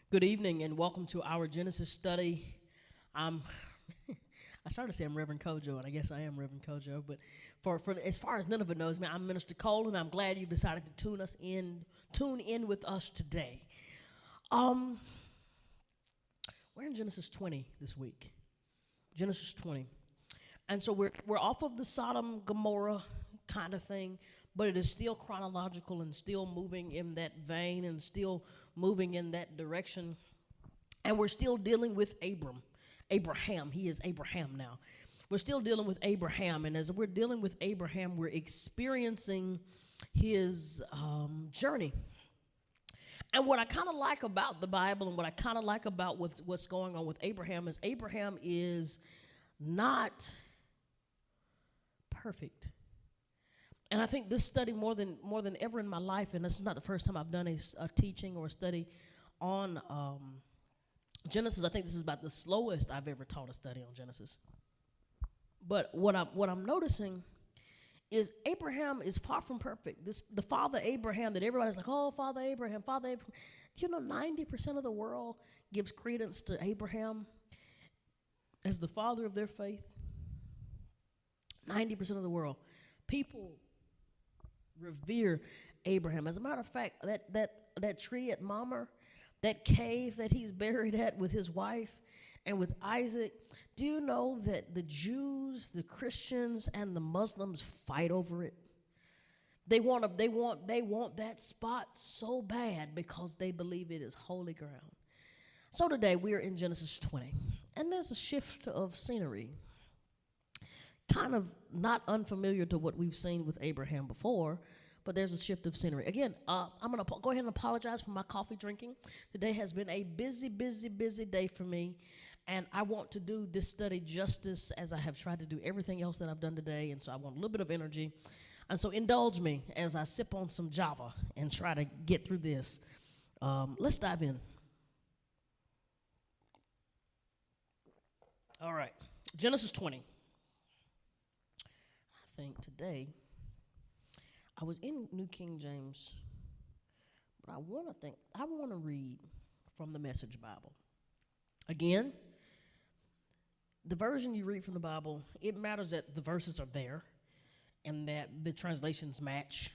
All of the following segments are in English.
Good evening and welcome to our Genesis study. I'm I started to say I'm Reverend Kojo, and I guess I am Reverend Kojo, but for as far as none of it knows me, I'm Minister Cole, and I'm glad you decided to tune in with us today. We're in Genesis 20 this week. Genesis 20. And so we're off of the Sodom Gomorrah kind of thing, but it is still chronological and still moving in that vein and still moving in that direction. And we're still dealing with Abraham. He is Abraham now. We're still dealing with Abraham. And as we're dealing with Abraham, we're experiencing his journey. And what I kind of like about the Bible and what I kind of like about what's going on with Abraham is not perfect. And I think this study more than ever in my life, and this is not the first time I've done a teaching or a study on Genesis. I think this is about the slowest I've ever taught a study on Genesis. But what I'm noticing is Abraham is far from perfect. The father Abraham that everybody's like, oh, Father Abraham. Do you know 90% of the world gives credence to Abraham as the father of their faith? 90% of the world. People revere Abraham. As a matter of fact, that tree at Mamre, that cave that he's buried at with his wife and with Isaac, do you know that the Jews, the Christians, and the Muslims fight over it? They want that spot so bad because they believe it is holy ground. So today we are in Genesis 20, and there's a shift of scenery. Kind of not unfamiliar to what we've seen with Abraham before, but there's a shift of scenery. Again, I'm going to go ahead and apologize for my coffee drinking. Today has been a busy day for me, and I want to do this study justice as I have tried to do everything else that I've done today, and so I want a little bit of energy. And so indulge me as I sip on some Java and try to get through this. Let's dive in. All right, Genesis 20. I think today I was in New King James, but I want to read from the Message Bible. Again, the version you read from the Bible, it matters that the verses are there and that the translations match.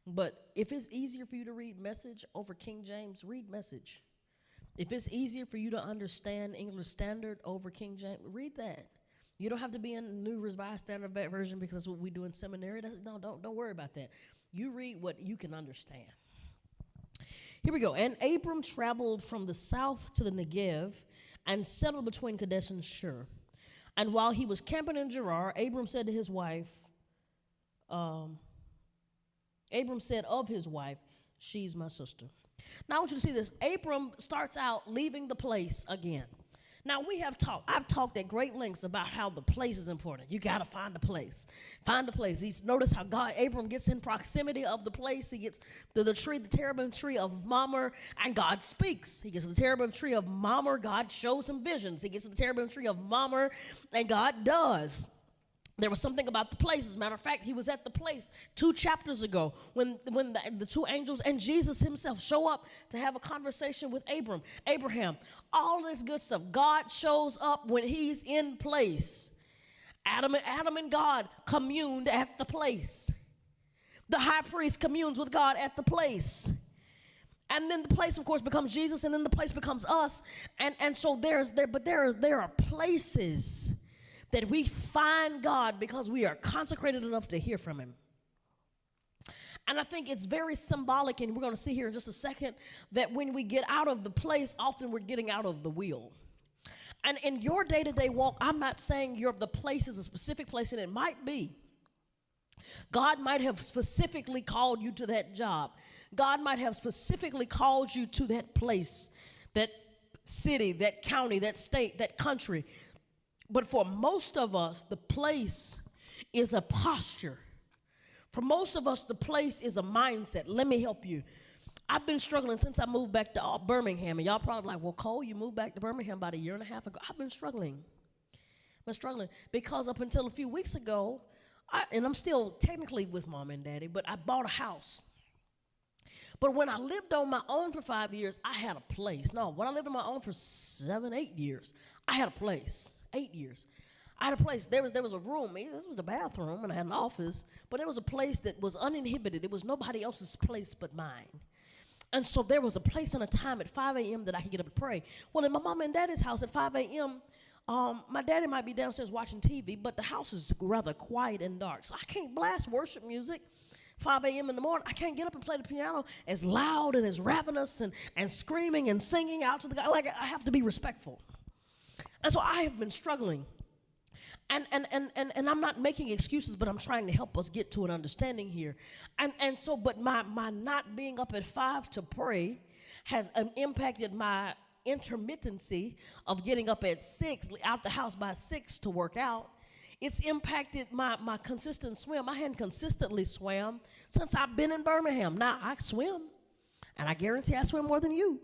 But if it's easier for you to read Message over King James, read Message. If it's easier for you to understand English Standard over King James, read that. You don't have to be in the New Revised Standard Version because that's what we do in seminary. Don't worry about that. You read what you can understand. Here we go. And Abram traveled from the south to the Negev and settled between Kadesh and Shur. And while he was camping in Gerar, Abram said of his wife, she's my sister. Now I want you to see this. Abram starts out leaving the place again. Now, I've talked at great lengths about how the place is important. You got to find a place. Find a place. Notice how Abram gets in proximity of the place. He gets to the terebinth tree of Mamre, and God speaks. He gets to the terebinth tree of Mamre, God shows him visions. He gets to the terebinth tree of Mamre, and God does. There was something about the place. As a matter of fact, he was at the place 2 chapters ago when the two angels and Jesus himself show up to have a conversation with Abraham, all this good stuff. God shows up when he's in place. Adam and God communed at the place. The high priest communes with God at the place. And then the place, of course, becomes Jesus, and then the place becomes us. And so there are places that we find God because we are consecrated enough to hear from him. And I think it's very symbolic, and we're going to see here in just a second, that when we get out of the place, often we're getting out of the will. And in your day-to-day walk, I'm not saying the place is a specific place, and it might be. God might have specifically called you to that job. God might have specifically called you to that place, that city, that county, that state, that country. But for most of us, the place is a posture. For most of us, the place is a mindset. Let me help you. I've been struggling since I moved back to Birmingham. And y'all probably like, well, Cole, you moved back to Birmingham about 1.5 years ago. I've been struggling. Because up until a few weeks ago, and I'm still technically with mom and daddy, but I bought a house. But when I lived on my own for 5 years, I had a place. No, when I lived on my own for 7, 8 years, I had a place. 8 years. I had a place. There was a room. This was the bathroom, and I had an office. But there was a place that was uninhibited. It was nobody else's place but mine. And so there was a place and a time at 5 a.m. that I could get up and pray. Well, in my mom and daddy's house at 5 a.m., my daddy might be downstairs watching TV, but the house is rather quiet and dark. So I can't blast worship music 5 a.m. in the morning. I can't get up and play the piano as loud and as ravenous and screaming and singing out to the God. Like, I have to be respectful. And so I have been struggling. And I'm not making excuses, but I'm trying to help us get to an understanding here. And so, but my not being up at 5 to pray has impacted my intermittency of getting up at 6, out the house by 6 to work out. It's impacted my consistent swim. I hadn't consistently swam since I've been in Birmingham. Now I swim, and I guarantee I swim more than you.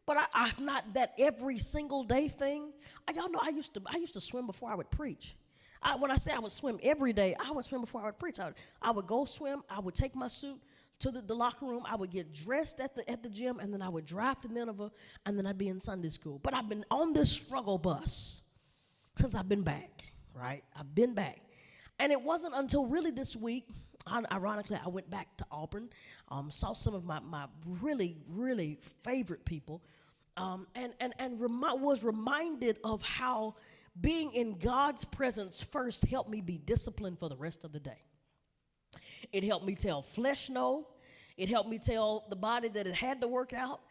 But I'm not that every single day thing. Y'all know I used to swim before I would preach. When I say I would swim every day, I would swim before I would preach. I would go swim. I would take my suit to the locker room. I would get dressed at the gym, and then I would drive to Nineveh, and then I'd be in Sunday school. But I've been on this struggle bus since I've been back, right? I've been back. And it wasn't until really this week, ironically, I went back to Auburn, saw some of my really, really favorite people, was reminded of how being in God's presence first helped me be disciplined for the rest of the day. It helped me tell flesh no. It helped me tell the body that it had to work out.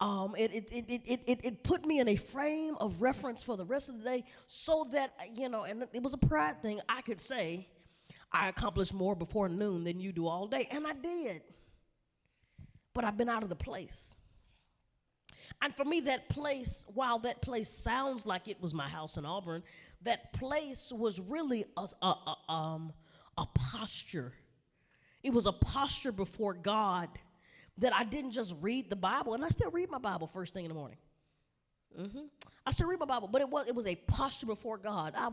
It put me in a frame of reference for the rest of the day so that, and it was a pride thing. I could say, I accomplished more before noon than you do all day. And I did. But I've been out of the place. And for me, that place, while that place sounds like it was my house in Auburn, that place was really a posture. It was a posture before God that I didn't just read the Bible, and I still read my Bible first thing in the morning. I still read my Bible, but it was a posture before God. I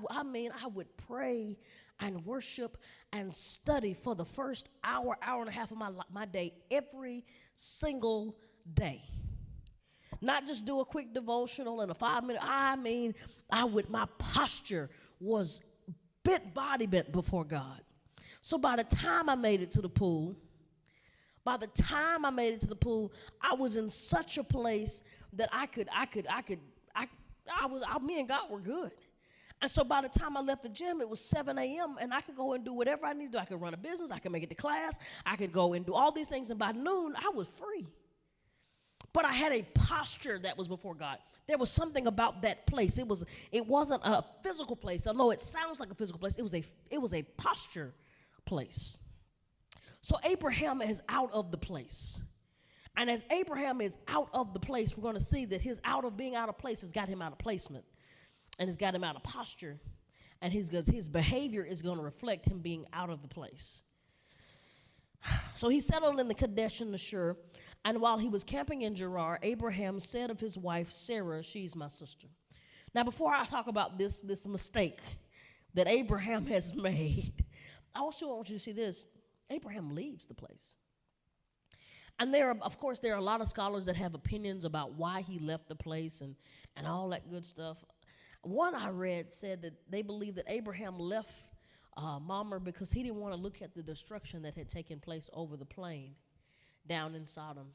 would pray and worship and study for the first hour and a half of my day every single day. Not just do a quick devotional and a 5-minute. My posture was body bent before God. So by the time I made it to the pool, I was in such a place that me and God were good. And so by the time I left the gym, it was 7 a.m. and I could go and do whatever I needed to do. I could run a business. I could make it to class. I could go and do all these things. And by noon, I was free. But I had a posture that was before God. There was something about that place. It wasn't a physical place, although it sounds like a physical place. It was a posture place. So Abraham is out of the place. And as Abraham is out of the place, we're going to see that his being out of place has got him out of placement. And it's got him out of posture. And his behavior is going to reflect him being out of the place. So he settled in the Kadesh in the Shur. And while he was camping in Gerar, Abraham said of his wife, Sarah, she's my sister. Now, before I talk about this mistake that Abraham has made, I also want you to see this. Abraham leaves the place. And there are a lot of scholars that have opinions about why he left the place and all that good stuff. One I read said that they believe that Abraham left Mamre because he didn't want to look at the destruction that had taken place over the plain down in Sodom.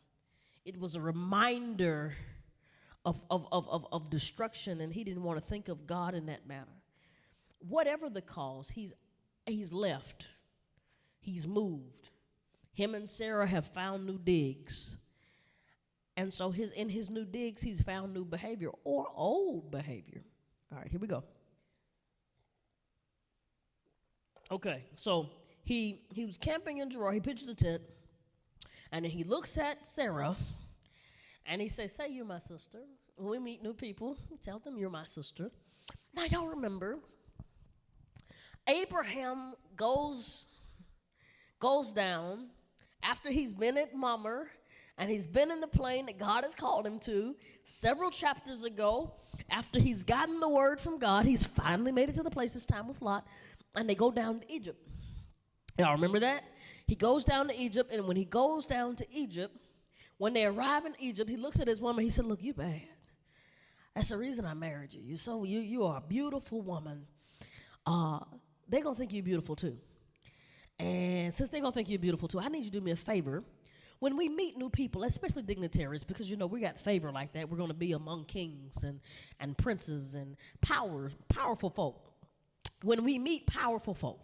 It was a reminder of destruction, and he didn't want to think of God in that manner. Whatever the cause, he's left. He's moved. Him and Sarah have found new digs. And so in his new digs, he's found new behavior or old behavior. All right, here we go. Okay, so he was camping in Gerar. He pitches a tent. And then he looks at Sarah, and he says, say you're my sister. When we meet new people, we tell them you're my sister. Now, y'all remember, Abraham goes down after he's been at Mamre, and he's been in the plain that God has called him to several chapters ago. After he's gotten the word from God, he's finally made it to the place this time with Lot, and they go down to Egypt. Y'all remember that? He goes down to Egypt, and when he goes down to Egypt, When they arrive in Egypt, he looks at his woman. He said, look, you bad. That's the reason I married you. You are a beautiful woman. They're going to think you're beautiful too. And since they're going to think you're beautiful too, I need you to do me a favor. When we meet new people, especially dignitaries, because, we got favor like that. We're going to be among kings and princes and powerful folk. When we meet powerful folk,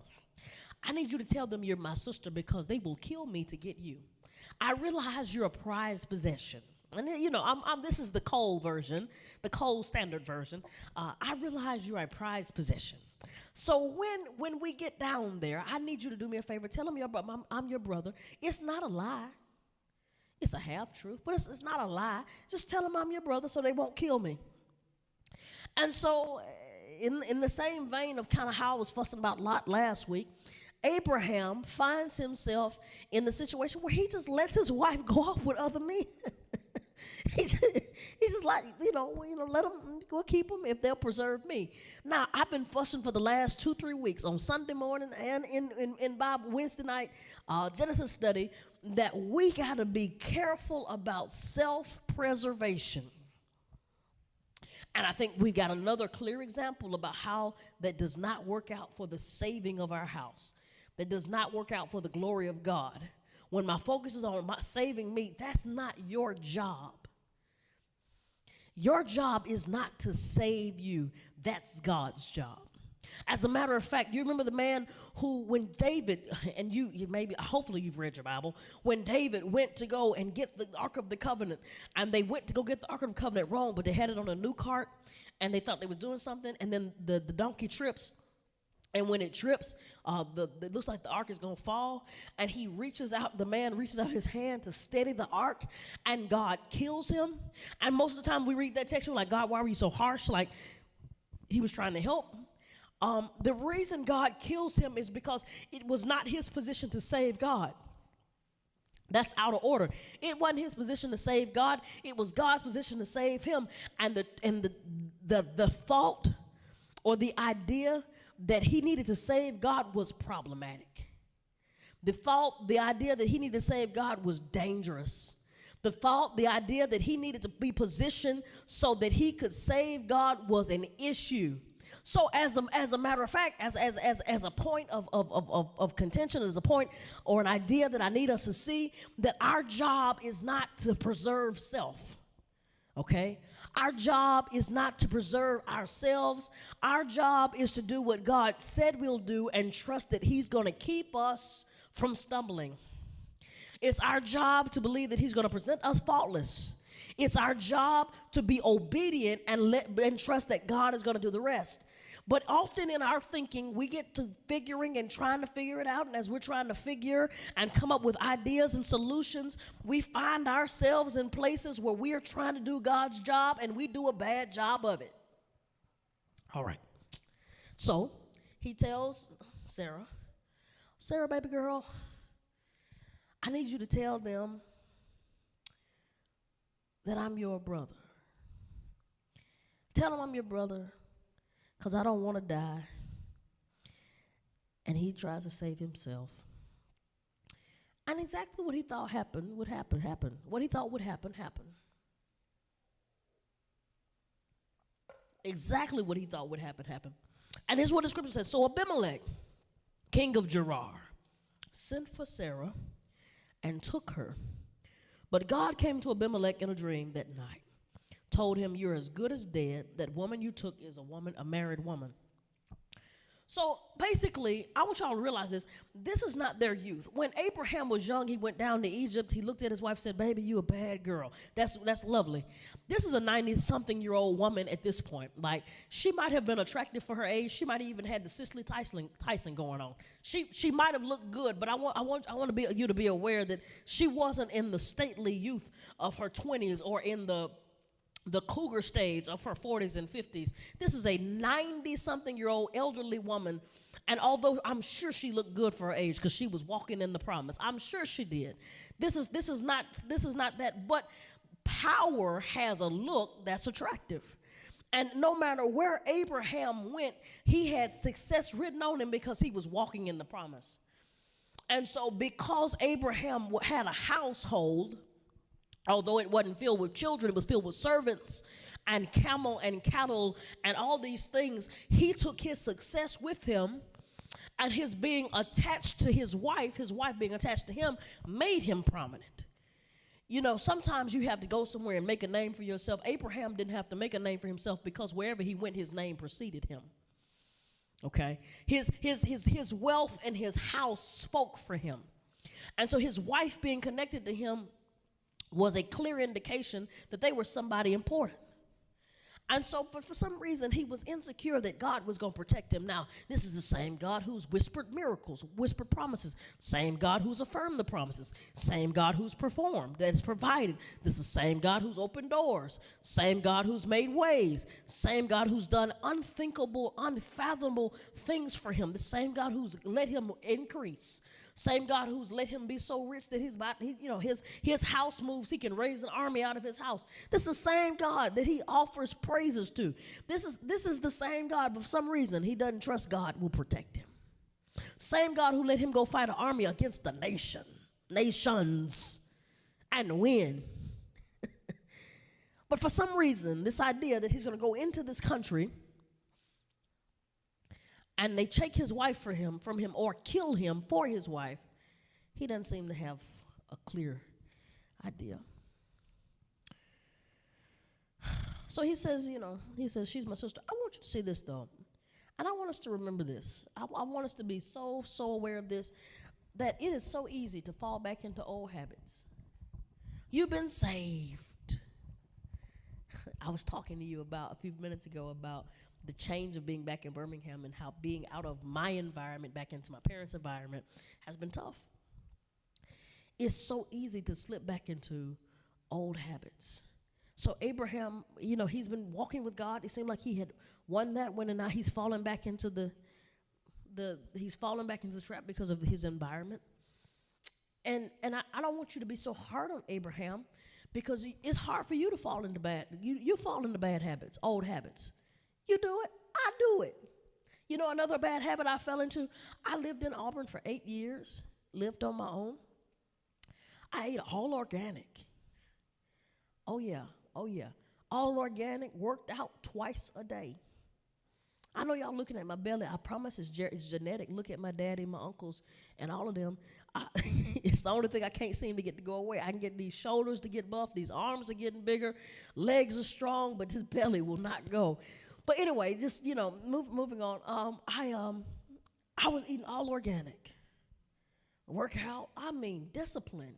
I need you to tell them you're my sister because they will kill me to get you. I realize you're a prized possession. And, this is the Cole version, the Cole standard version. I realize you're a prized possession. So when we get down there, I need you to do me a favor. Tell them I'm your brother. It's not a lie. It's a half-truth, but it's not a lie. Just tell them I'm your brother so they won't kill me. And so in the same vein of kind of how I was fussing about Lot last week, Abraham finds himself in the situation where he just lets his wife go off with other men. He's just like, let them, go keep them if they'll preserve me. Now, I've been fussing for the last 2-3 weeks on Sunday morning and in Bible Wednesday night Genesis study that we got to be careful about self-preservation. And I think we got another clear example about how that does not work out for the saving of our house. That does not work out for the glory of God. When my focus is on my saving me, that's not your job. Your job is not to save you. That's God's job. As a matter of fact, you remember the man who, when David, and you maybe, hopefully you've read your Bible, when David went to go and get the Ark of the Covenant, and they went to go get the Ark of the Covenant wrong, but they had it on a new cart, and they thought they were doing something, and then the donkey trips. And when it trips, it looks like the ark is going to fall. And the man reaches out his hand to steady the ark, and God kills him. And most of the time we read that text, we're like, God, why were you so harsh? Like, he was trying to help. The reason God kills him is because it was not his position to save God. That's out of order. It wasn't his position to save God. It was God's position to save him. And the thought or the idea that he needed to save God was problematic. The idea that he needed to save God was dangerous. The idea that he needed to be positioned so that he could save God was an issue. So as a matter of fact, as a point of contention, as a point or an idea that I need us to see, that our job is not to preserve self, okay? Our job is not to preserve ourselves. Our job is to do what God said we'll do and trust that he's going to keep us from stumbling. It's our job to believe that he's going to present us faultless. It's our job to be obedient and trust that God is going to do the rest. But often in our thinking, we get to figuring and trying to figure it out. And as we're trying to figure and come up with ideas and solutions, we find ourselves in places where we are trying to do God's job and we do a bad job of it. All right. So he tells Sarah, baby girl, I need you to tell them that I'm your brother. Tell them I'm your brother. Because I don't want to die. And he tries to save himself. And exactly what he thought happened. What he thought would happen, happened. Exactly what he thought would happen, happened. And here's what the scripture says. So Abimelech, king of Gerar, sent for Sarah and took her. But God came to Abimelech in a dream that night. Told him, you're as good as dead. That woman you took is a married woman. So basically, I want y'all to realize this is not their youth. When Abraham was young, he went down to Egypt. He looked at his wife, said, baby, you a bad girl. That's lovely. This is a 90-something-year-old woman at this point. Like, she might have been attractive for her age. She might have even had the Cicely Tyson going on. She might have looked good, but I want you to be aware that she wasn't in the stately youth of her 20s or in the cougar stage of her 40s and 50s. This is a 90-something-year-old elderly woman, and although I'm sure she looked good for her age because she was walking in the promise, I'm sure she did. This is not that, but power has a look that's attractive. And no matter where Abraham went, he had success written on him because he was walking in the promise. And so because Abraham had a household, Although it wasn't filled with children, it was filled with servants and camel and cattle and all these things. He took his success with him, and his being attached to his wife being attached to him, made him prominent. You know, sometimes you have to go somewhere and make a name for yourself. Abraham didn't have to make a name for himself because wherever he went, his name preceded him. Okay? His wealth and his house spoke for him. And so his wife being connected to him was a clear indication that they were somebody important. And so, but for some reason, he was insecure that God was going to protect him. Now, this is the same God who's whispered miracles, whispered promises, same God who's affirmed the promises, same God who's performed, that's provided. This is the same God who's opened doors, same God who's made ways, same God who's done unthinkable, unfathomable things for him, the same God who's let him increase. Same God who's let him be so rich that his house moves, he can raise an army out of his house. This is the same God that he offers praises to. This is the same God, but for some reason he doesn't trust God will protect him. Same God who let him go fight an army against the nations, and win. But for some reason, this idea that he's going to go into this country and they take his wife from him or kill him for his wife, he doesn't seem to have a clear idea. So he says, she's my sister. I want you to see this, though. And I want us to remember this. I want us to be so aware of this, that it is so easy to fall back into old habits. You've been saved. I was talking to you about a few minutes ago about the change of being back in Birmingham and how being out of my environment back into my parents' environment has been tough. It's so easy to slip back into old habits. So Abraham, he's been walking with God. It seemed like he had won that one, and now he's fallen back into the trap because of his environment. And I don't want you to be so hard on Abraham, because it's hard for you to fall into you fall into bad habits, old habits. You do it, I do it. Another bad habit I fell into, I lived in Auburn for 8 years, lived on my own. I ate all organic. Oh yeah. All organic, worked out twice a day. I know y'all looking at my belly. I promise it's genetic. Look at my daddy, my uncles, and all of them. It's the only thing I can't seem to get to go away. I can get these shoulders to get buff. These arms are getting bigger. Legs are strong, but this belly will not go. But anyway, just, moving on. I was eating all organic. Workout, disciplined.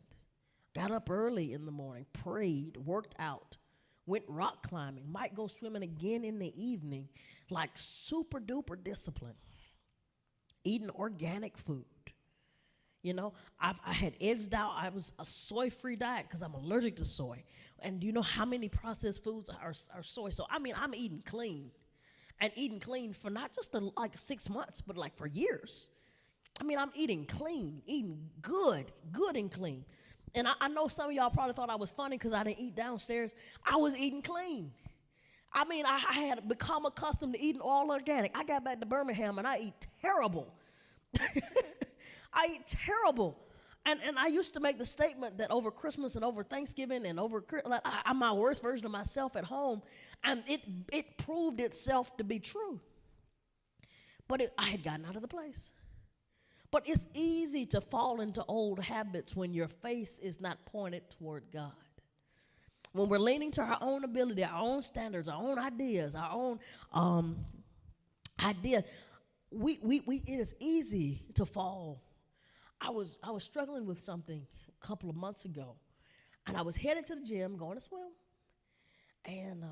Got up early in the morning, prayed, worked out, went rock climbing, might go swimming again in the evening, like super duper discipline. Eating organic food. I had edged out. I was a soy-free diet because I'm allergic to soy. And do you know how many processed foods are soy? So, I'm eating clean. And eating clean for not just 6 months, but for years. I'm eating clean, eating good and clean. And I know some of y'all probably thought I was funny because I didn't eat downstairs. I was eating clean. I had become accustomed to eating all organic. I got back to Birmingham and I eat terrible. I eat terrible. And I used to make the statement that over Christmas and over Thanksgiving and I'm my worst version of myself at home. And it proved itself to be true. But I had gotten out of the place. But it's easy to fall into old habits when your face is not pointed toward God. When we're leaning to our own ability, our own standards, our own ideas, our own idea, it is easy to fall. I was struggling with something a couple of months ago, and I was headed to the gym, going to swim, and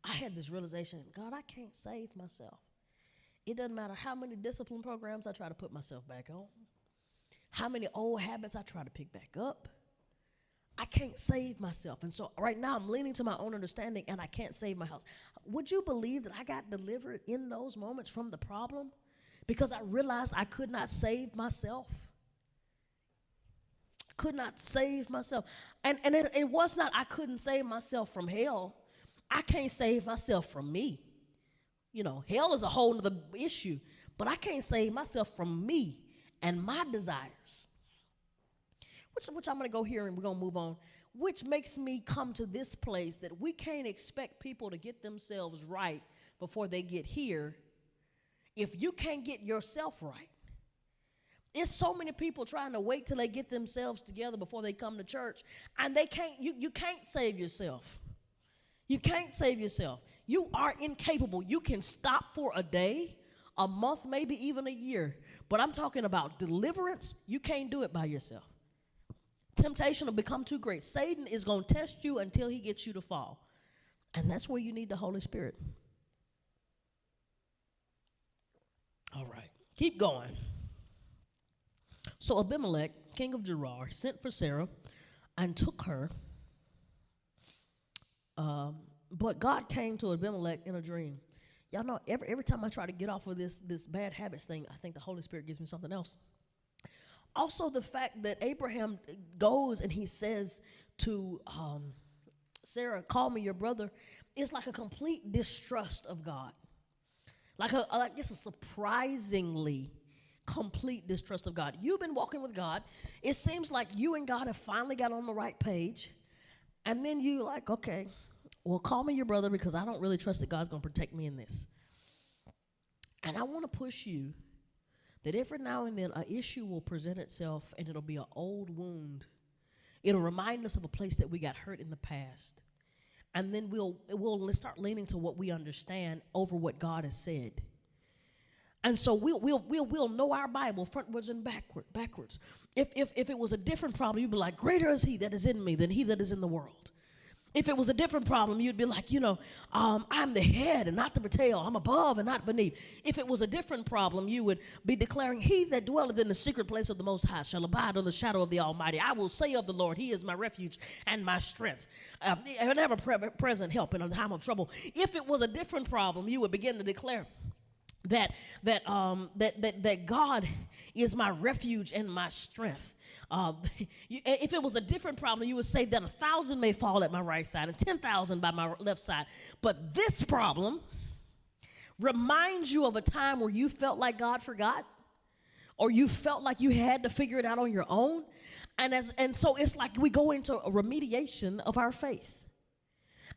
I had this realization, God, I can't save myself. It doesn't matter how many discipline programs I try to put myself back on, how many old habits I try to pick back up. I can't save myself. And so right now I'm leaning to my own understanding, and I can't save my house. Would you believe that I got delivered in those moments from the problem? Because I realized I could not save myself. Could not save myself. And it was not I couldn't save myself from hell. I can't save myself from me. Hell is a whole other issue, but I can't save myself from me and my desires. which I'm going to go here and we're going to move on, which makes me come to this place that we can't expect people to get themselves right before they get here if you can't get yourself right. There's so many people trying to wait till they get themselves together before they come to church, and they can't. You can't save yourself. You can't save yourself. You are incapable. You can stop for a day, a month, maybe even a year, but I'm talking about deliverance. You can't do it by yourself. Temptation will become too great. Satan is going to test you until he gets you to fall, and that's where you need the Holy Spirit. All right, keep going. So Abimelech, king of Gerar, sent for Sarah and took her. But God came to Abimelech in a dream. Y'all know, every time I try to get off of this bad habits thing, I think the Holy Spirit gives me something else. Also, the fact that Abraham goes and he says to Sarah, call me your brother, is like a complete distrust of God. Like it's a surprisingly complete distrust of God. You've been walking with God. It seems like you and God have finally got on the right page. And then you like, okay, well, call me your brother because I don't really trust that God's going to protect me in this. And I want to push you that every now and then an issue will present itself and it'll be an old wound. It'll remind us of a place that we got hurt in the past. And then we'll start leaning to what we understand over what God has said. And so we'll know our Bible frontwards and backwards. If it was a different problem, you'd be like, greater is he that is in me than he that is in the world. If it was a different problem, you'd be like, I'm the head and not the tail. I'm above and not beneath. If it was a different problem, you would be declaring, he that dwelleth in the secret place of the Most High shall abide under the shadow of the Almighty. I will say of the Lord, he is my refuge and my strength, an ever-present help in a time of trouble. If it was a different problem, you would begin to declare that God is my refuge and my strength. If it was a different problem, you would say that 1,000 may fall at my right side and 10,000 by my left side. But this problem reminds you of a time where you felt like God forgot, or you felt like you had to figure it out on your own. And so it's like we go into a remediation of our faith.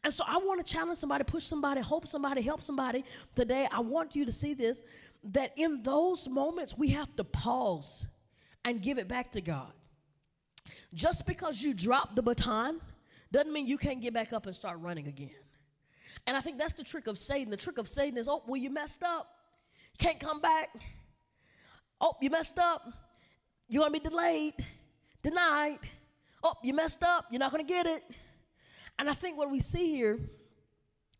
And so I want to challenge somebody, push somebody, hope somebody, help somebody today. I want you to see this, that in those moments we have to pause and give it back to God. Just because you dropped the baton doesn't mean you can't get back up and start running again. And I think that's the trick of Satan. The trick of Satan is, oh, well, you messed up. Can't come back. Oh, you messed up. You're going to be delayed, denied. Oh, you messed up. You're not going to get it. And I think what we see here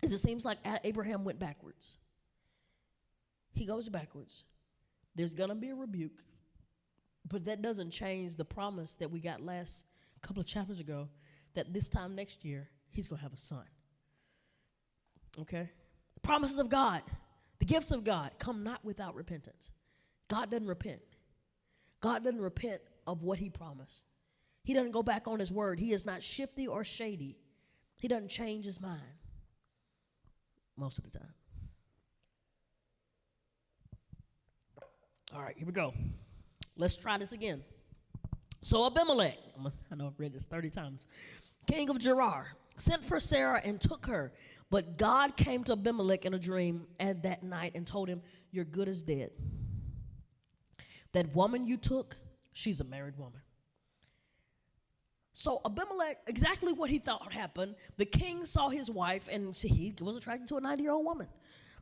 is it seems like Abraham went backwards. He goes backwards. There's going to be a rebuke, but that doesn't change the promise that we got last couple of chapters ago that this time next year, he's going to have a son. Okay? The promises of God, the gifts of God come not without repentance. God doesn't repent. God doesn't repent of what he promised. He doesn't go back on his word. He is not shifty or shady. He doesn't change his mind most of the time. All right, here we go. Let's try this again. So Abimelech, I know I've read this 30 times, king of Gerar, sent for Sarah and took her. But God came to Abimelech in a dream at that night and told him, your good is dead. That woman you took, she's a married woman. So Abimelech, exactly what he thought happened. The king saw his wife, and he was attracted to a 90-year-old woman.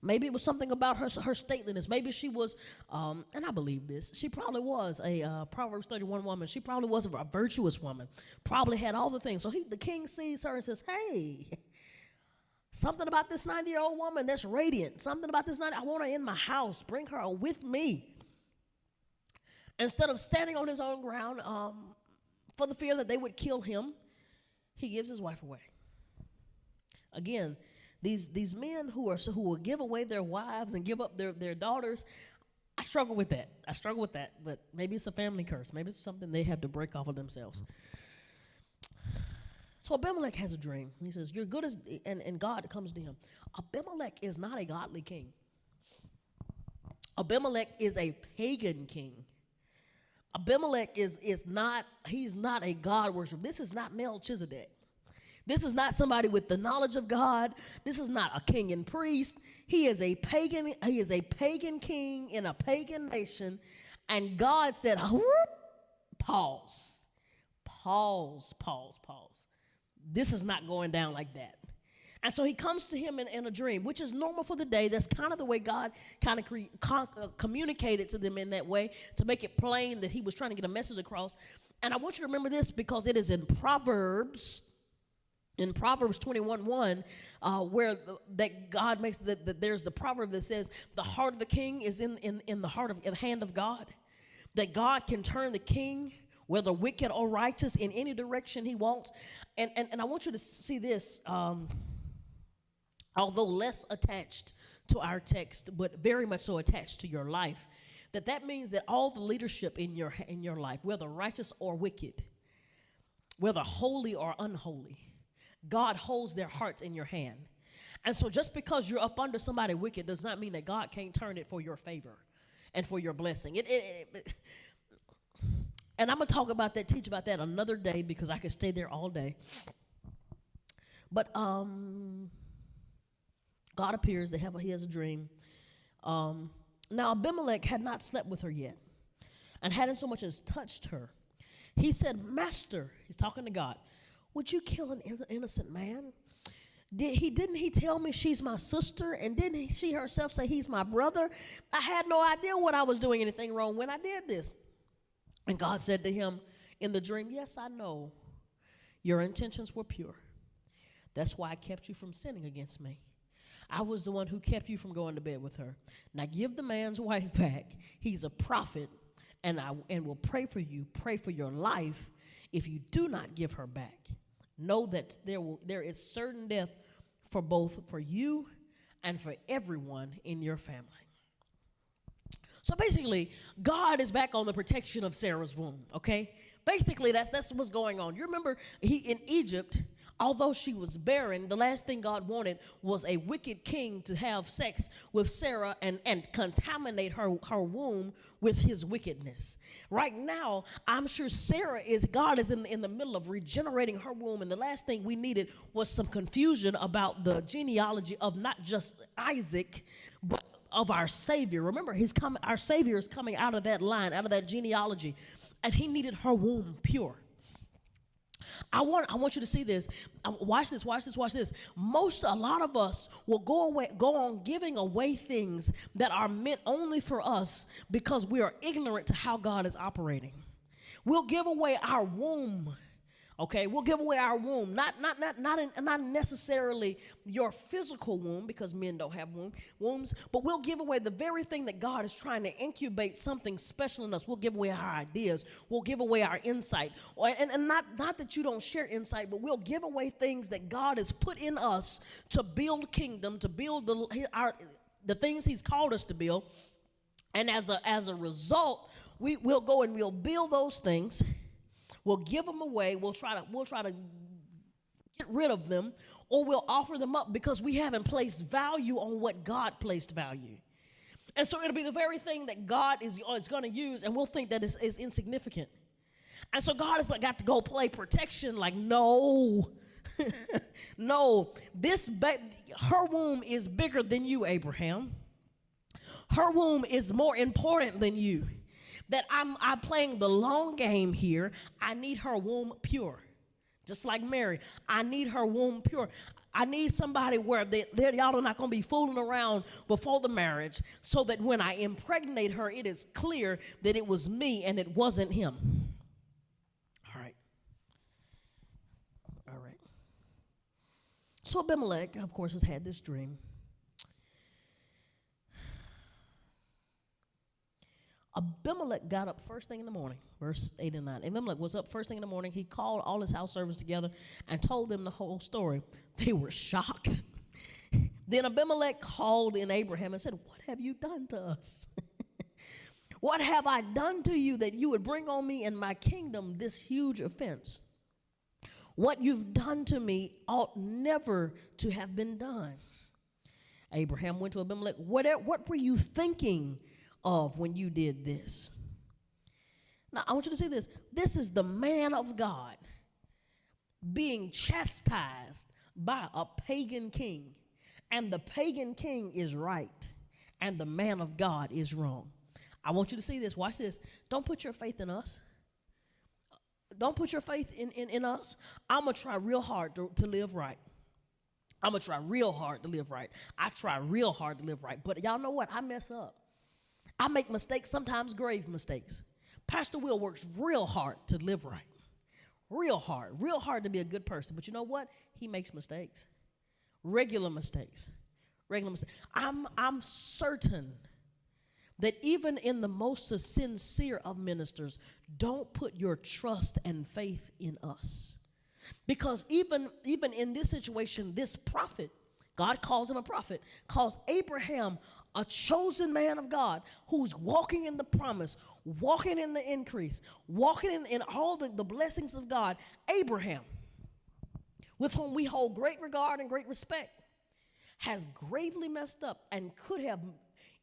Maybe it was something about her stateliness. Maybe she was, and I believe this, she probably was a Proverbs 31 woman. She probably was a virtuous woman. Probably had all the things. So the king sees her and says, hey, something about this 90-year-old woman that's radiant. Something about this 90, I want her in my house. Bring her with me. Instead of standing on his own ground, for the fear that they would kill him, he gives his wife away. Again, these men who will give away their wives and give up their daughters, I struggle with that. But maybe it's a family curse. Maybe it's something they have to break off of themselves. So Abimelech has a dream. He says, you're good as, and God comes to him. Abimelech is not a godly king. Abimelech is a pagan king. Abimelech is not, he's not a God worshiper. This is not Melchizedek. This is not somebody with the knowledge of God. This is not a king and priest. He is a pagan king in a pagan nation. And God said, pause. This is not going down like that. And so he comes to him in a dream, which is normal for the day. That's kind of the way God kind of communicated to them in that way, to make it plain that he was trying to get a message across. And I want you to remember this because it is in Proverbs 21:1, where that God makes that there's the proverb that says the heart of the king is in the hand of God, that God can turn the king, whether wicked or righteous, in any direction he wants. And I want you to see this, although less attached to our text, but very much so attached to your life, that means that all the leadership in your life, whether righteous or wicked, whether holy or unholy, God holds their hearts in your hand. And so just because you're up under somebody wicked does not mean that God can't turn it for your favor and for your blessing. And I'm going to talk about that, teach about that another day, because I could stay there all day. But God appears to he has a dream. Now Abimelech had not slept with her yet and hadn't so much as touched her. He said, Master, he's talking to God, would you kill an innocent man? Didn't he tell me she's my sister? And didn't she herself say he's my brother? I had no idea what I was doing anything wrong when I did this. And God said to him in the dream, yes, I know your intentions were pure. That's why I kept you from sinning against me. I was the one who kept you from going to bed with her. Now give the man's wife back. He's a prophet, and will pray for you, pray for your life. If you do not give her back, know that there is certain death for you and for everyone in your family. So basically, God is back on the protection of Sarah's womb, okay? Basically, that's what's going on. You remember in Egypt, although she was barren, the last thing God wanted was a wicked king to have sex with Sarah and contaminate her womb with his wickedness. Right now, I'm sure God is in the middle of regenerating her womb, and the last thing we needed was some confusion about the genealogy of not just Isaac, but of our Savior. Remember, our Savior is coming out of that line, out of that genealogy, and he needed her womb pure. I want you to see this. Watch this. A lot of us will go on giving away things that are meant only for us because we are ignorant to how God is operating. We'll give away our womb. Okay, we'll give away our womb, not necessarily your physical womb, because men don't have wombs, but we'll give away the very thing that God is trying to incubate something special in us. We'll give away our ideas. We'll give away our insight, and not that you don't share insight, but we'll give away things that God has put in us to build kingdom, to build the things He's called us to build, and as a result, we'll go and we'll build those things. We'll give them away. We'll try to get rid of them, or we'll offer them up because we haven't placed value on what God placed value. And so it'll be the very thing that God is going to use, and we'll think that is insignificant. And so God has got to go play protection. Like, no, no. Her womb is bigger than you, Abraham. Her womb is more important than you. That I'm playing the long game here. I need her womb pure. Just like Mary, I need her womb pure. I need somebody where y'all are not going to be fooling around before the marriage, so that when I impregnate her, it is clear that it was me and it wasn't him. All right. So Abimelech, of course, has had this dream. Abimelech got up first thing in the morning, verse 8 and 9. Abimelech was up first thing in the morning. He called all his house servants together and told them the whole story. They were shocked. Then Abimelech called in Abraham and said, what have you done to us? What have I done to you that you would bring on me and my kingdom this huge offense? What you've done to me ought never to have been done. Abraham went to Abimelech. What were you thinking of when you did this? Now, I want you to see this. This is the man of God being chastised by a pagan king. And the pagan king is right, and the man of God is wrong. I want you to see this. Watch this. Don't put your faith in us. Don't put your faith in us. I'm going to try real hard to live right. I'm going to try real hard to live right. I try real hard to live right. But y'all know what? I mess up. I make mistakes, sometimes grave mistakes. Pastor Will works real hard to live right. Real hard to be a good person. But you know what? He makes mistakes. Regular mistakes. I'm certain that even in the most sincere of ministers, don't put your trust and faith in us. Because even in this situation, this prophet, God calls him a prophet, calls Abraham a chosen man of God who's walking in the promise, walking in the increase, walking in all the blessings of God. Abraham, with whom we hold great regard and great respect, has gravely messed up and could have,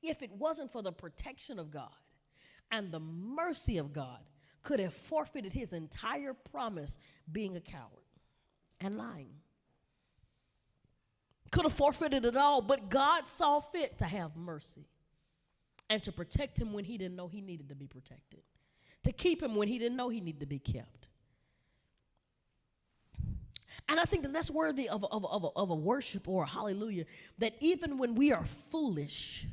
if it wasn't for the protection of God and the mercy of God, could have forfeited his entire promise being a coward and lying. Could have forfeited it all, but God saw fit to have mercy and to protect him when he didn't know he needed to be protected, to keep him when he didn't know he needed to be kept. And I think that's worthy of a worship or a hallelujah, that even when we are foolish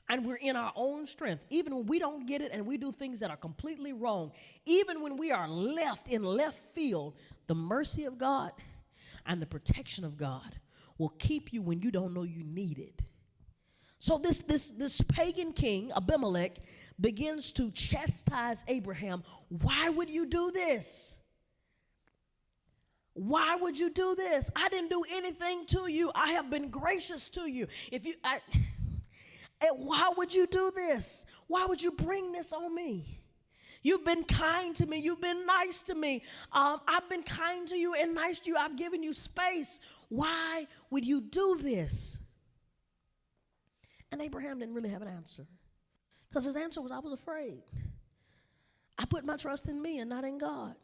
and we're in our own strength, even when we don't get it and we do things that are completely wrong, even when we are left in left field, the mercy of God and the protection of God will keep you when you don't know you need it. So this pagan king, Abimelech, begins to chastise Abraham. Why would you do this? Why would you do this? I didn't do anything to you. I have been gracious to you. Why would you do this? Why would you bring this on me? You've been kind to me. You've been nice to me. I've been kind to you and nice to you. I've given you space. Why would you do this? And Abraham didn't really have an answer, because his answer was, I was afraid. I put my trust in me and not in God.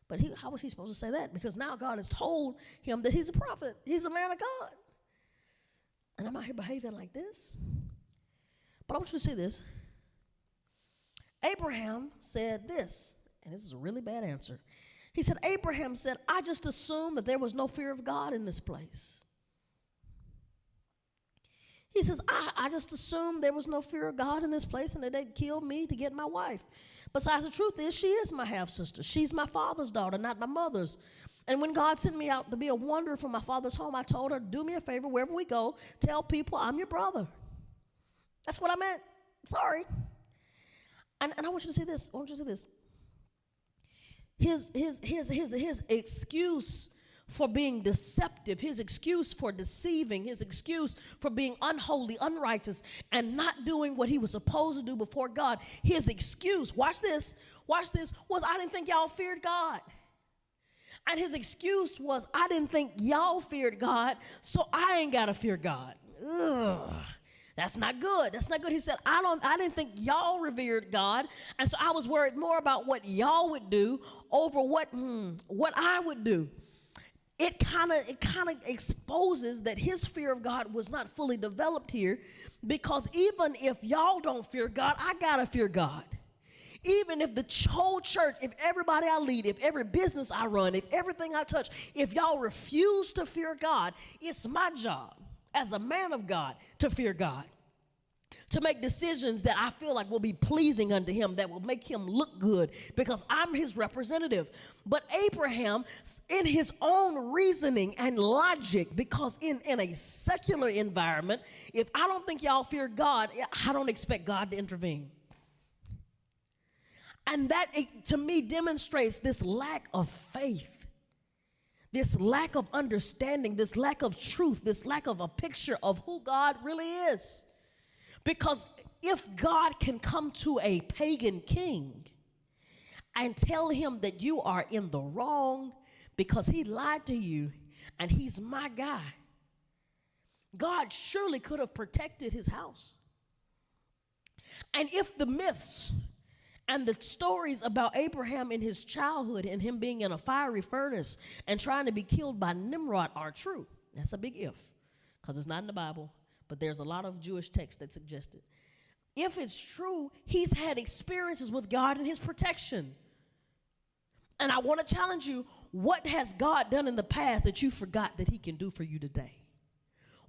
But how was he supposed to say that? Because now God has told him that he's a prophet. He's a man of God. And I'm out here behaving like this. But I want you to see this. Abraham said this, and this is a really bad answer. He said, Abraham said, I just assumed that there was no fear of God in this place. He says, I just assumed there was no fear of God in this place and that they'd kill me to get my wife. Besides, the truth is, she is my half-sister. She's my father's daughter, not my mother's. And when God sent me out to be a wanderer from my father's home, I told her, do me a favor, wherever we go, tell people I'm your brother. That's what I meant. Sorry. And I want you to see this. I want you to see this. His excuse for being deceptive, his excuse for deceiving, his excuse for being unholy, unrighteous, and not doing what he was supposed to do before God, his excuse, watch this, was I didn't think y'all feared God. And his excuse was, I didn't think y'all feared God, so I ain't got to fear God. Ugh. That's not good. That's not good. He said, I didn't think y'all revered God, and so I was worried more about what y'all would do over what I would do. It kind of exposes that his fear of God was not fully developed here, because even if y'all don't fear God, I gotta fear God. Even if the whole church, if everybody I lead, if every business I run, if everything I touch, if y'all refuse to fear God, it's my job as a man of God to fear God, to make decisions that I feel like will be pleasing unto him, that will make him look good, because I'm his representative. But Abraham, in his own reasoning and logic, because in a secular environment, if I don't think y'all fear God, I don't expect God to intervene. And that, to me, demonstrates this lack of faith, this lack of understanding, this lack of truth, this lack of a picture of who God really is. Because if God can come to a pagan king and tell him that you are in the wrong because he lied to you and he's my guy, God surely could have protected his house. And if the myths And the stories about Abraham in his childhood and him being in a fiery furnace and trying to be killed by Nimrod are true. That's a big if, because it's not in the Bible, but there's a lot of Jewish texts that suggest it. If it's true, he's had experiences with God and his protection. And I want to challenge you, what has God done in the past that you forgot that he can do for you today?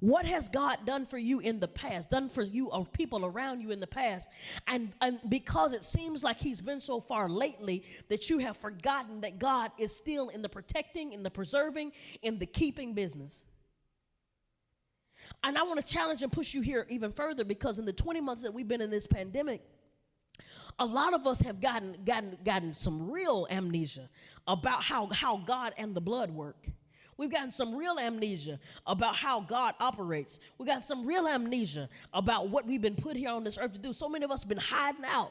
What has God done for you in the past, done for you or people around you in the past? And because it seems like he's been so far lately that you have forgotten that God is still in the protecting, in the preserving, in the keeping business. And I want to challenge and push you here even further, because in the 20 months that we've been in this pandemic, a lot of us have gotten some real amnesia about how God and the blood work. We've gotten some real amnesia about how God operates. We've gotten some real amnesia about what we've been put here on this earth to do. So many of us have been hiding out.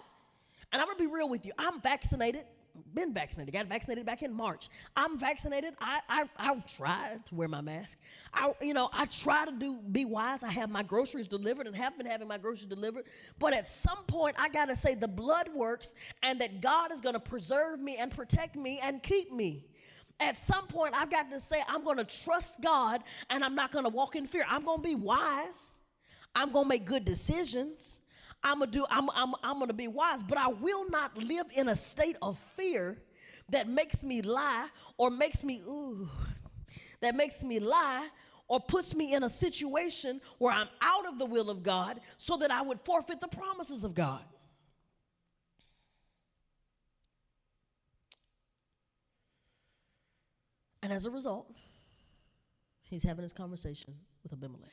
And I'm going to be real with you. I'm vaccinated. Been vaccinated. Got vaccinated back in March. I'm vaccinated. I tried to wear my mask. I try to be wise. I have my groceries delivered and have been having my groceries delivered. But at some point, I got to say the blood works and that God is going to preserve me and protect me and keep me. At some point, I've got to say I'm going to trust God and I'm not going to walk in fear. I'm going to be wise. I'm going to make good decisions. I'm going to be wise, but I will not live in a state of fear that makes me lie or or puts me in a situation where I'm out of the will of God so that I would forfeit the promises of God. And as a result, he's having this conversation with Abimelech.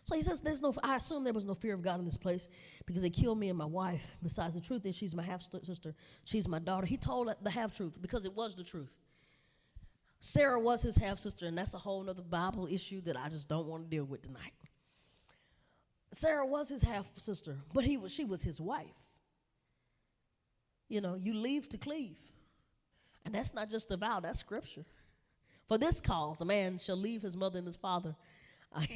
So he says, I assume there was no fear of God in this place because they killed me and my wife. Besides, the truth is she's my half-sister. She's my daughter. He told the half-truth because it was the truth. Sarah was his half-sister, and that's a whole other Bible issue that I just don't want to deal with tonight. Sarah was his half-sister, but she was his wife. You know, you leave to cleave. And that's not just a vow, that's scripture. For this cause, a man shall leave his mother and his father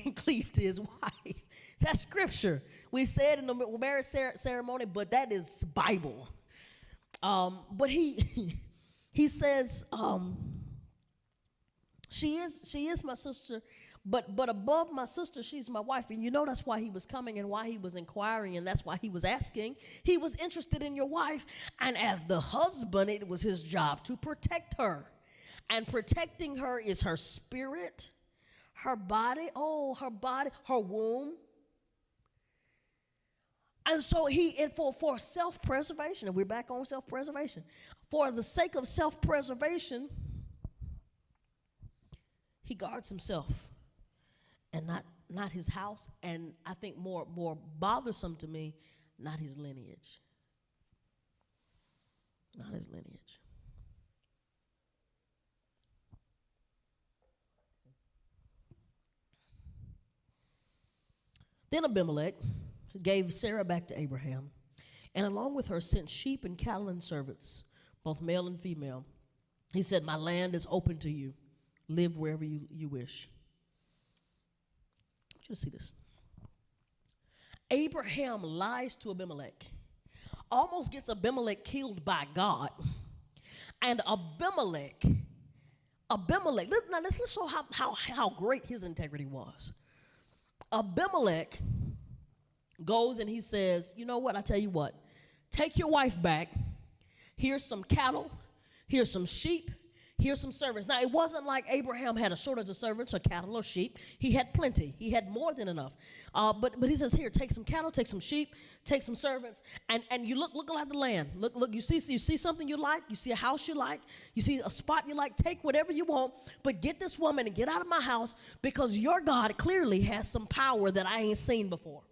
and cleave to his wife. That's scripture. We say it in the marriage ceremony, but that is Bible. But he says, she is my sister, but above my sister, she's my wife. And you know that's why he was coming and why he was inquiring, and that's why he was asking. He was interested in your wife, and as the husband, it was his job to protect her. And protecting her is her spirit, her body, her womb. And so for self-preservation, and we're back on self-preservation, for the sake of self-preservation, he guards himself and not his house, and I think more bothersome to me, not his lineage. Not his lineage. Then Abimelech gave Sarah back to Abraham, and along with her sent sheep and cattle and servants, both male and female. He said, my land is open to you. Live wherever you wish. I want you to see this. Abraham lies to Abimelech, almost gets Abimelech killed by God. And Abimelech, let's show how great his integrity was. Abimelech goes and he says, you know what, I tell you what, take your wife back. Here's some cattle, here's some sheep, here's some servants. Now, it wasn't like Abraham had a shortage of servants or cattle or sheep. He had plenty. He had more than enough. But he says, here, take some cattle, take some sheep, take some servants, and you look at the land. Look, you see something you like, you see a house you like, you see a spot you like, take whatever you want, but get this woman and get out of my house because your God clearly has some power that I ain't seen before.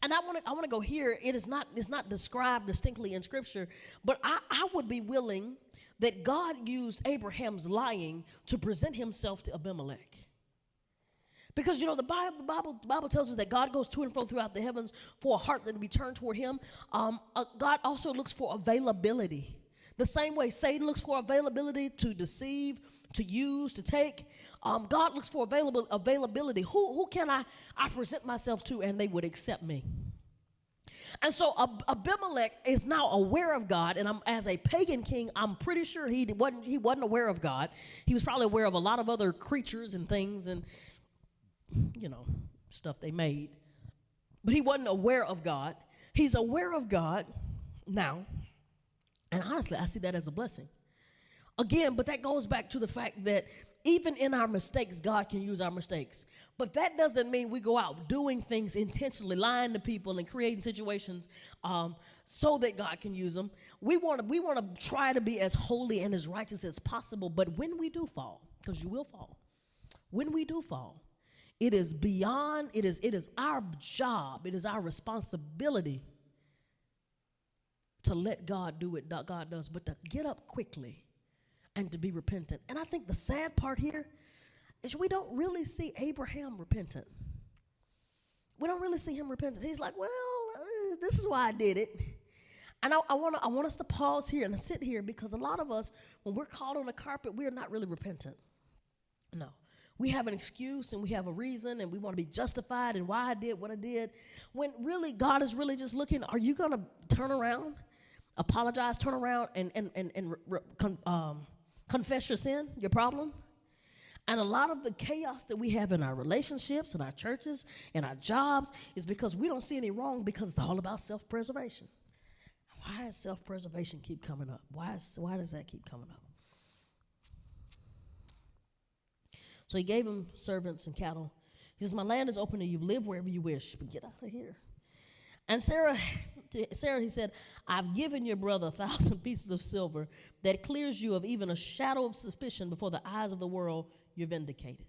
And I want to go here. It's not described distinctly in Scripture, but I would be willing that God used Abraham's lying to present himself to Abimelech. Because, you know, the Bible tells us that God goes to and fro throughout the heavens for a heart that will be turned toward him. God also looks for availability. The same way Satan looks for availability to deceive, to use, to take. God looks for availability. Who can I present myself to and they would accept me? And so Abimelech is now aware of God, and as a pagan king, I'm pretty sure he wasn't aware of God. He was probably aware of a lot of other creatures and things and, stuff they made. But he wasn't aware of God. He's aware of God now. And honestly, I see that as a blessing. Again, but that goes back to the fact that even in our mistakes, God can use our mistakes. But that doesn't mean we go out doing things intentionally, lying to people and creating situations so that God can use them. We want to try to be as holy and as righteous as possible. But when we do fall, because you will fall, when we do fall, it is our job, it is our responsibility to let God do what God does, but to get up quickly and to be repentant. And I think the sad part here is we don't really see Abraham repentant. We don't really see him repentant. He's like, well, this is why I did it. And I want us to pause here and sit here, because a lot of us, when we're caught on the carpet, we're not really repentant. No. We have an excuse and we have a reason and we want to be justified in why I did what I did. When really God is really just looking, are you going to turn around, apologize, turn around and confess your sin, your problem? And a lot of the chaos that we have in our relationships, in our churches, in our jobs is because we don't see any wrong, because it's all about self-preservation. Why does self-preservation keep coming up? Why does that keep coming up? So he gave him servants and cattle. He says, my land is open to you. Live wherever you wish, but get out of here. And Sarah, he said, I've given your brother 1,000 pieces of silver that clears you of even a shadow of suspicion before the eyes of the world. You're vindicated.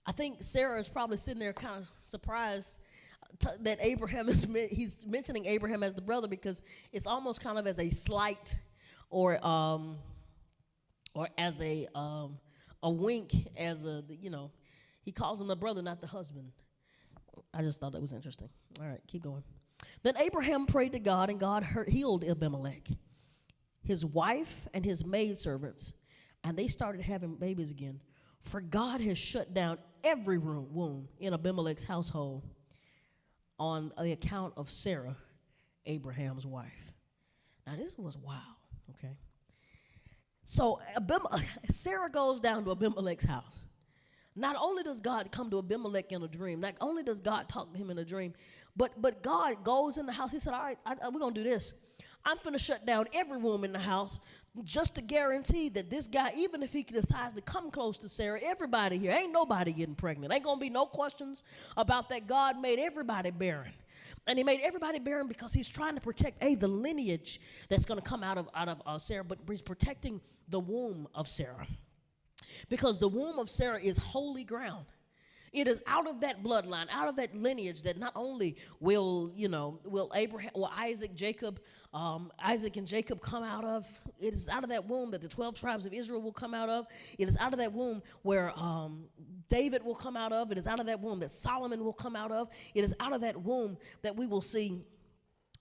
I think Sarah is probably sitting there kind of surprised that he's mentioning Abraham as the brother, because it's almost kind of as a slight or as a wink, he calls him the brother, not the husband. I just thought that was interesting. All right, keep going. Then Abraham prayed to God, and God healed Abimelech, his wife, and his maidservants, and they started having babies again. For God has shut down every womb in Abimelech's household on the account of Sarah, Abraham's wife. Now, this was wild, okay? So Sarah goes down to Abimelech's house. Not only does God come to Abimelech in a dream, not only does God talk to him in a dream, but God goes in the house. He said, all right, we're going to do this. I'm going to shut down every womb in the house just to guarantee that this guy, even if he decides to come close to Sarah, everybody here, ain't nobody getting pregnant. Ain't going to be no questions about that. God made everybody barren. And he made everybody barren because he's trying to protect, the lineage that's going to come out of Sarah, but he's protecting the womb of Sarah. Because the womb of Sarah is holy ground. It is out of that bloodline, out of that lineage, that not only will Isaac and Jacob come out of. It is out of that womb that the 12 tribes of Israel will come out of. It is out of that womb where David will come out of. It is out of that womb that Solomon will come out of. It is out of that womb that we will see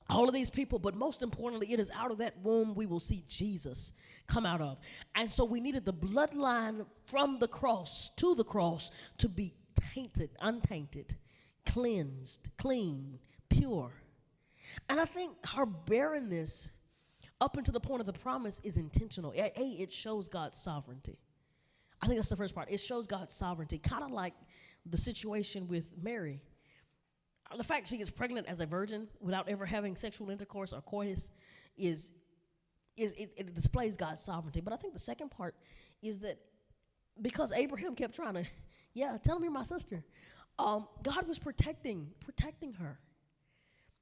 all of these people, but most importantly, it is out of that womb we will see Jesus come out of. And so we needed the bloodline from the cross to the cross to be tainted, untainted, cleansed, clean, pure. And I think her barrenness up until the point of the promise is intentional. It shows God's sovereignty. I think that's the first part. It shows God's sovereignty, kind of like the situation with Mary. The fact she gets pregnant as a virgin without ever having sexual intercourse or coitus it displays God's sovereignty. But I think the second part is that because Abraham kept trying to, tell me you're my sister, God was protecting her.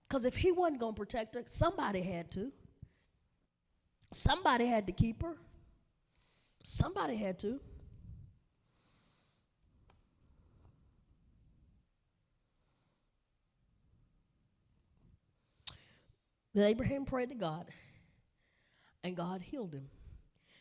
Because if he wasn't going to protect her, somebody had to. Somebody had to keep her. Somebody had to. Then Abraham prayed to God, and God healed him.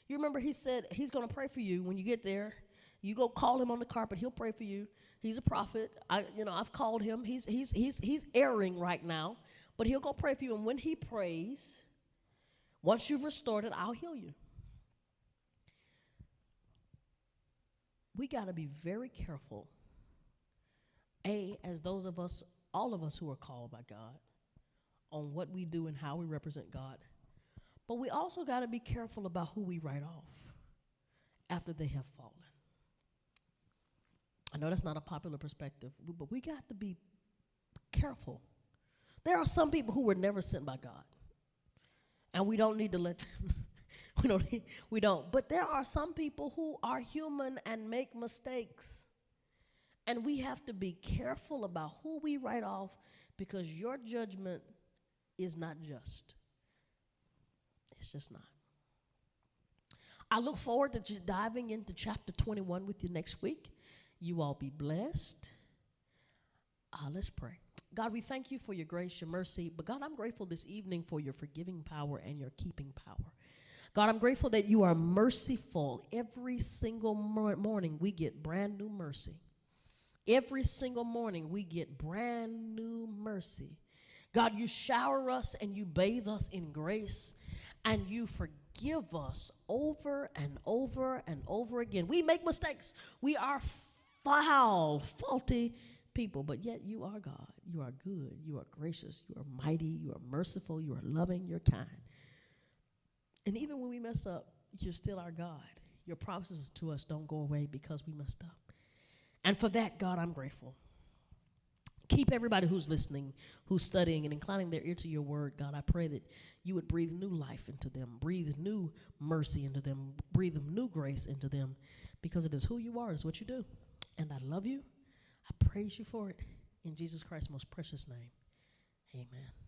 You remember he said he's going to pray for you when you get there. You go call him on the carpet. He'll pray for you. He's a prophet. I've called him. He's erring right now, but he'll go pray for you. And when he prays, once you've restored it, I'll heal you. We got to be very careful, as those of us all of us who are called by God, on what we do and how we represent God. But we also got to be careful about who we write off after they have fallen. I know that's not a popular perspective, but we got to be careful. There are some people who were never sent by God, and we don't need to let them, we don't. But there are some people who are human and make mistakes, and we have to be careful about who we write off, because your judgment is not just. It's just not. I look forward to diving into chapter 21 with you next week. You all be blessed. Let's pray. God, we thank you for your grace, your mercy. But God, I'm grateful this evening for your forgiving power and your keeping power. God, I'm grateful that you are merciful. Every single morning we get brand new mercy. Every single morning we get brand new mercy. God, you shower us and you bathe us in grace, and you forgive us over and over and over again. We make mistakes. We are foul, faulty people, but yet you are God. You are good. You are gracious. You are mighty. You are merciful. You are loving. You're kind. And even when we mess up, you're still our God. Your promises to us don't go away because we messed up. And for that, God, I'm grateful. Keep everybody who's listening, who's studying and inclining their ear to your word, God. I pray that you would breathe new life into them, breathe new mercy into them, breathe new grace into them, because it is who you are, it's what you do. And I love you. I praise you for it. In Jesus Christ's most precious name, amen.